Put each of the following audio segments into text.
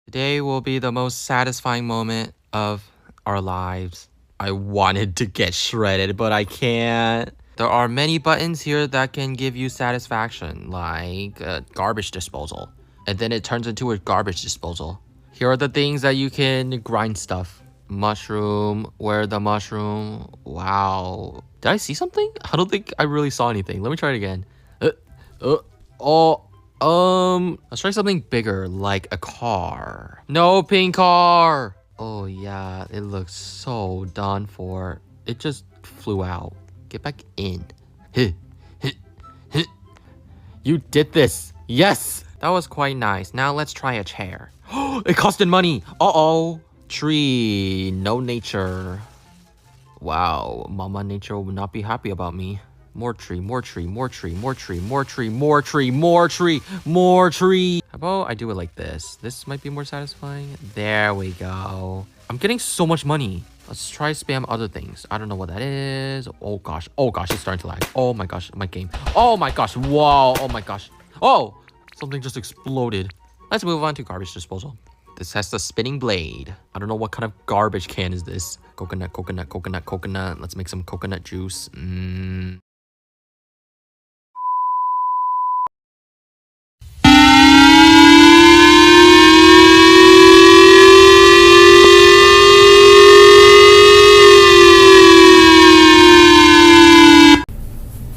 Today will be the most satisfying moment of our lives. I wanted to get shredded, but I can't. There are many buttons here that can give you satisfaction, like garbage disposal. And then it turns into a garbage disposal. Here are the things that you can grind stuff. Mushroom, where the mushroom? Wow. Did I see something? I don't think I really saw anything. Let me try it again. Oh, let's try something bigger, like a car. No pink car. Oh yeah, it looks so done for. It just flew out. Get back in. You did this. Yes. That was quite nice. Now let's try a chair. It costed money. Uh-oh. Tree. No nature. Wow. Mama Nature will not be happy about me. More tree, more tree, more tree, more tree, more tree, more tree, more tree, more tree. How about I do it like this? This might be more satisfying. There we go. I'm getting so much money. Let's try spam other things. I don't know what that is. Oh gosh. Oh gosh, it's starting to lag. Oh my gosh, my game. Oh my gosh. Whoa. Oh my gosh. Oh, something just exploded. Let's move on to garbage disposal. This has the spinning blade. I don't know what kind of garbage can is this. Coconut, coconut, coconut, coconut. Let's make some coconut juice.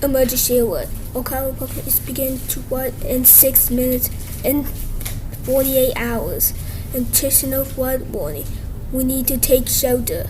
Emergency alert. Ocala Republic is beginning to flood in 6 minutes and 48 hours. Additional flood warning. We need to take shelter.